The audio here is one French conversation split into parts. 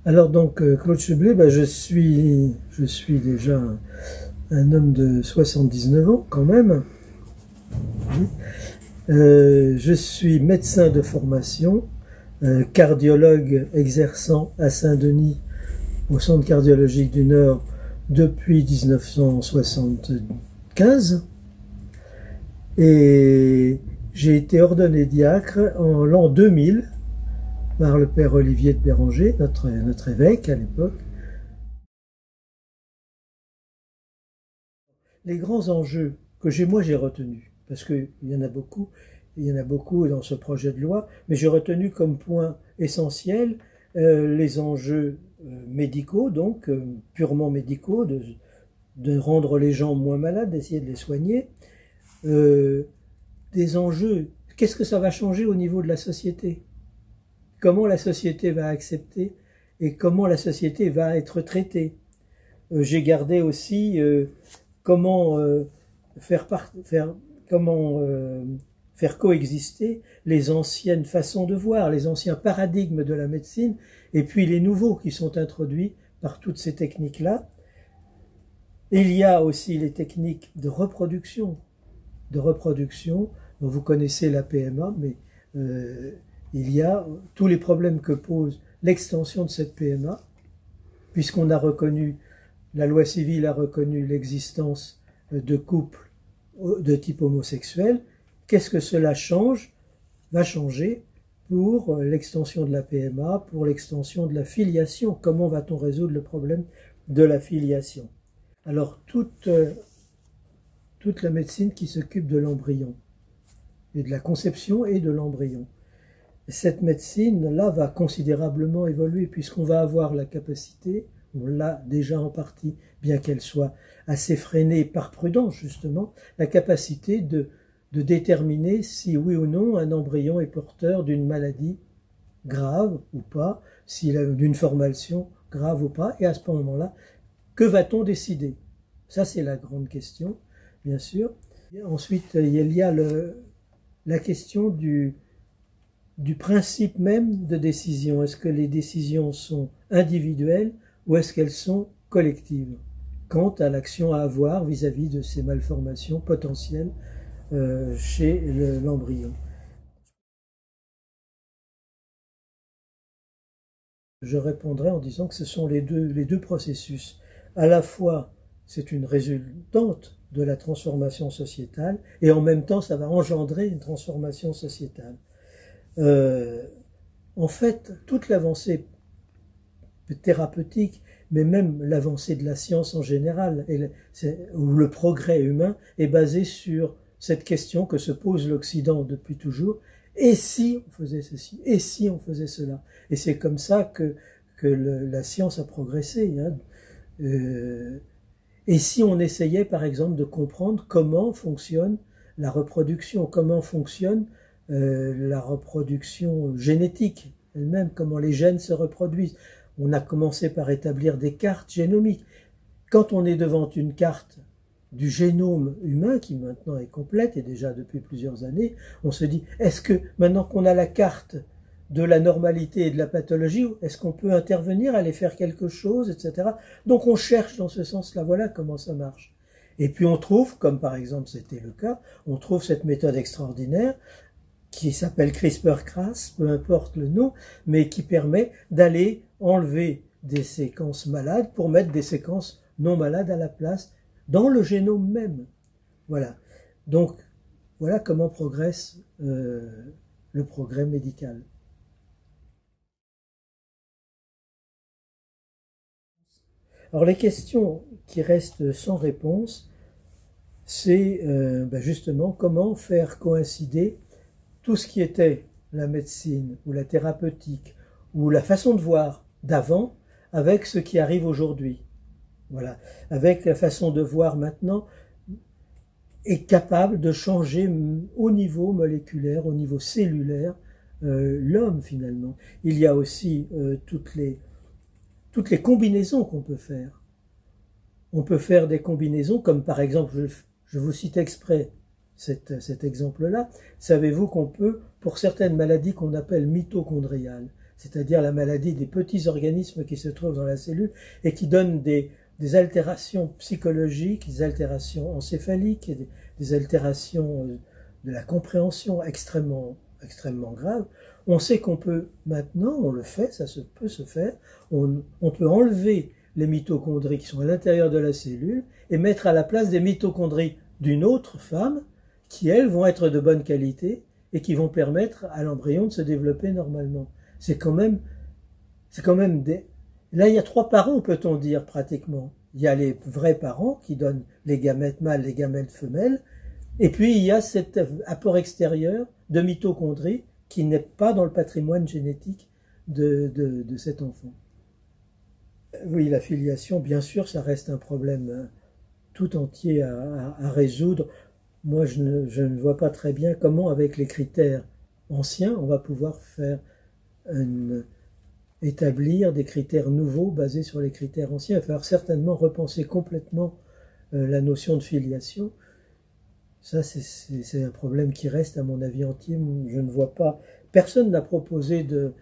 Alors donc, Claude Cheblet, ben, je suis déjà un homme de 79 ans quand même. Oui. Je suis médecin de formation, cardiologue exerçant à Saint-Denis au Centre cardiologique du Nord depuis 1975. Et j'ai été ordonné diacre en l'an 2000 par le père Olivier de Béranger, notre évêque à l'époque. Les grands enjeux que j'ai retenus, parce qu'il y en a beaucoup, dans ce projet de loi, mais j'ai retenu comme point essentiel les enjeux médicaux, donc purement médicaux, de rendre les gens moins malades, d'essayer de les soigner, des enjeux, qu'est-ce que ça va changer au niveau de la société? Comment la société va accepter et comment la société va être traitée? J'ai gardé aussi comment faire coexister les anciennes façons de voir, les anciens paradigmes de la médecine, et puis les nouveaux qui sont introduits par toutes ces techniques-là. Il y a aussi les techniques de reproduction, dont vous connaissez la PMA, mais il y a tous les problèmes que pose l'extension de cette PMA, puisqu'on a reconnu, la loi civile a reconnu l'existence de couples de type homosexuel. Qu'est-ce que cela va changer pour l'extension de la PMA, pour l'extension de la filiation? Comment va-t-on résoudre le problème de la filiation? Alors, toute la médecine qui s'occupe de l'embryon, et de la conception et de l'embryon. Cette médecine-là va considérablement évoluer, puisqu'on va avoir la capacité, on l'a déjà en partie, bien qu'elle soit assez freinée par prudence justement, la capacité de déterminer si oui ou non un embryon est porteur d'une maladie grave ou pas, d'une formation grave ou pas, et à ce moment-là, que va-t-on décider? Ça, c'est la grande question, bien sûr. Et ensuite, il y a la question du principe même de décision. Est-ce que les décisions sont individuelles ou est-ce qu'elles sont collectives quant à l'action à avoir vis-à-vis de ces malformations potentielles chez l'embryon? Je répondrai en disant que ce sont les deux processus. À la fois, c'est une résultante de la transformation sociétale, et en même temps, ça va engendrer une transformation sociétale. En fait, toute l'avancée thérapeutique, mais même l'avancée de la science en général, ou le progrès humain, est basé sur cette question que se pose l'Occident depuis toujours. Et si on faisait ceci? Et si on faisait cela? Et c'est comme ça que la science a progressé. Hein. Et si on essayait, par exemple, de comprendre comment fonctionne la reproduction, comment fonctionne la reproduction génétique elle-même, comment les gènes se reproduisent. On a commencé par établir des cartes génomiques. Quand on est devant une carte du génome humain, qui maintenant est complète, et déjà depuis plusieurs années, on se dit, est-ce que maintenant qu'on a la carte de la normalité et de la pathologie, est-ce qu'on peut intervenir, aller faire quelque chose, etc. Donc on cherche dans ce sens-là, voilà comment ça marche. Et puis on trouve, comme par exemple c'était le cas, on trouve cette méthode extraordinaire qui s'appelle CRISPR-Cas, peu importe le nom, mais qui permet d'aller enlever des séquences malades pour mettre des séquences non malades à la place, dans le génome même. Voilà. Donc, voilà comment progresse le progrès médical. Alors, les questions qui restent sans réponse, c'est justement comment faire coïncider tout ce qui était la médecine ou la thérapeutique ou la façon de voir d'avant avec ce qui arrive aujourd'hui. Voilà, avec la façon de voir maintenant est capable de changer au niveau moléculaire, au niveau cellulaire, l'homme finalement. Il y a aussi toutes les combinaisons qu'on peut faire. On peut faire des combinaisons comme par exemple, je vous cite exprès cet exemple-là. Savez-vous qu'on peut, pour certaines maladies qu'on appelle mitochondriales, c'est-à-dire la maladie des petits organismes qui se trouvent dans la cellule et qui donnent des altérations psychologiques, des altérations encéphaliques, des altérations de la compréhension extrêmement graves. On sait qu'on peut maintenant, on le fait, peut se faire, on peut enlever les mitochondries qui sont à l'intérieur de la cellule et mettre à la place des mitochondries d'une autre femme qui, elles, vont être de bonne qualité et qui vont permettre à l'embryon de se développer normalement. C'est quand même des... Là, il y a 3 parents, peut-on dire, pratiquement. Il y a les vrais parents qui donnent les gamètes mâles, les gamètes femelles, et puis il y a cet apport extérieur de mitochondries qui n'est pas dans le patrimoine génétique de cet enfant. Oui, la filiation, bien sûr, ça reste un problème tout entier à résoudre. Moi, je ne vois pas très bien comment, avec les critères anciens, on va pouvoir établir des critères nouveaux basés sur les critères anciens. Il va falloir certainement repenser complètement la notion de filiation. Ça, c'est un problème qui reste, à mon avis, entier. Je ne vois pas. Personne n'a proposé de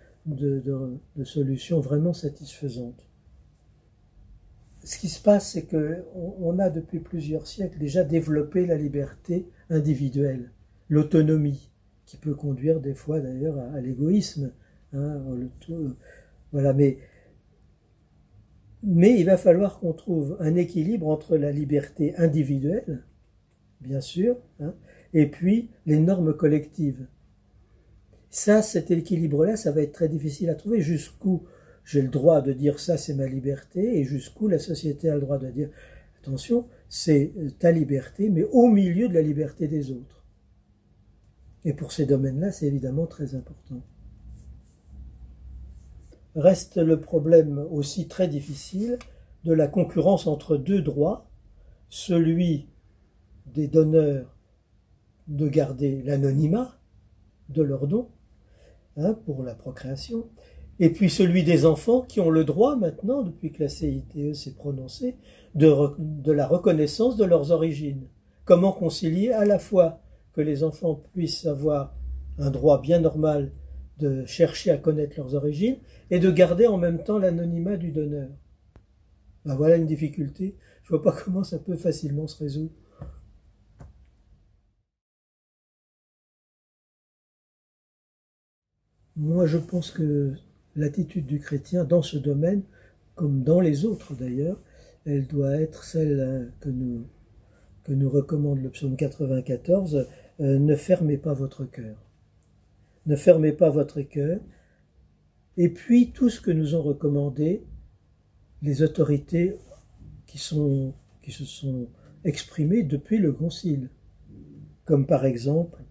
solution vraiment satisfaisante. Ce qui se passe, c'est qu'on a depuis plusieurs siècles déjà développé la liberté individuelle, l'autonomie, qui peut conduire des fois d'ailleurs à l'égoïsme. Hein, voilà, mais il va falloir qu'on trouve un équilibre entre la liberté individuelle, bien sûr, hein, et puis les normes collectives. Ça, cet équilibre-là, ça va être très difficile à trouver. Jusqu'où j'ai le droit de dire ça, c'est ma liberté, et jusqu'où la société a le droit de dire attention, c'est ta liberté, mais au milieu de la liberté des autres. Et pour ces domaines-là, c'est évidemment très important. Reste le problème aussi très difficile de la concurrence entre 2 droits, celui des donneurs de garder l'anonymat de leur don, hein, pour la procréation, et puis celui des enfants qui ont le droit maintenant, depuis que la CITE s'est prononcée, de la reconnaissance de leurs origines. Comment concilier à la fois que les enfants puissent avoir un droit bien normal de chercher à connaître leurs origines et de garder en même temps l'anonymat du donneur. Ben voilà une difficulté. Je ne vois pas comment ça peut facilement se résoudre. Moi, je pense que l'attitude du chrétien dans ce domaine, comme dans les autres d'ailleurs, elle doit être celle que nous recommande le psaume 94, ne fermez pas votre cœur. Ne fermez pas votre cœur. Et puis, tout ce que nous ont recommandé les autorités qui se sont exprimées depuis le Concile. Comme par exemple,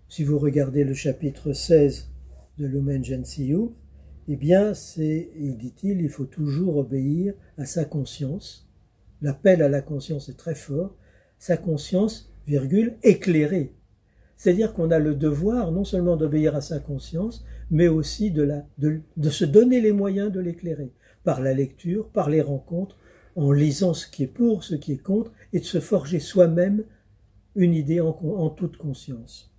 si vous regardez le chapitre 16 de Lumen Gentium, eh bien, dit-il, il faut toujours obéir à sa conscience. L'appel à la conscience est très fort. Sa conscience, éclairée. C'est-à-dire qu'on a le devoir non seulement d'obéir à sa conscience, mais aussi de se donner les moyens de l'éclairer, par la lecture, par les rencontres, en lisant ce qui est pour, ce qui est contre, et de se forger soi-même une idée en toute conscience.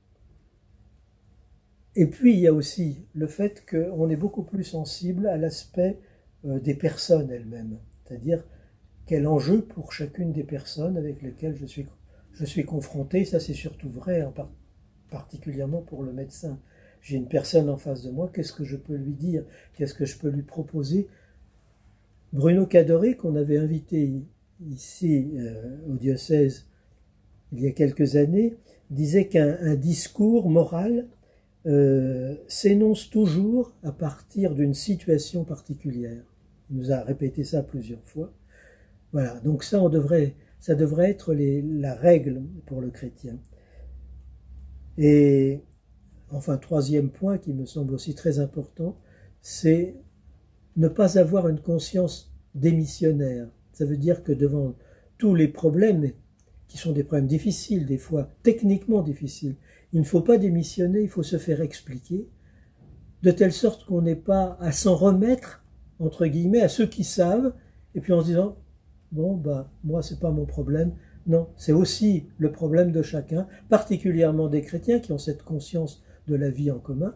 Et puis il y a aussi le fait qu'on est beaucoup plus sensible à l'aspect des personnes elles-mêmes, c'est-à-dire quel enjeu pour chacune des personnes avec lesquelles je suis confronté. Ça c'est surtout vrai, particulièrement pour le médecin. J'ai une personne en face de moi, qu'est-ce que je peux lui dire? Qu'est-ce que je peux lui proposer? Bruno Cadoré, qu'on avait invité ici au diocèse il y a quelques années, disait qu'un discours moral s'énonce toujours à partir d'une situation particulière. Il nous a répété ça plusieurs fois. Voilà, donc ça devrait être la règle pour le chrétien. Et enfin, 3e point qui me semble aussi très important, c'est ne pas avoir une conscience démissionnaire. Ça veut dire que devant tous les problèmes, qui sont des problèmes difficiles, des fois techniquement difficiles, il ne faut pas démissionner, il faut se faire expliquer, de telle sorte qu'on n'ait pas à s'en remettre, entre guillemets, à ceux qui savent, et puis en se disant, bon, moi, c'est pas mon problème. Non, c'est aussi le problème de chacun, particulièrement des chrétiens qui ont cette conscience de la vie en commun,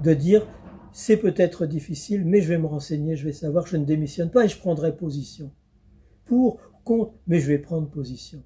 de dire c'est peut-être difficile, mais je vais me renseigner, je vais savoir, je ne démissionne pas et je prendrai position. Pour, contre, mais je vais prendre position.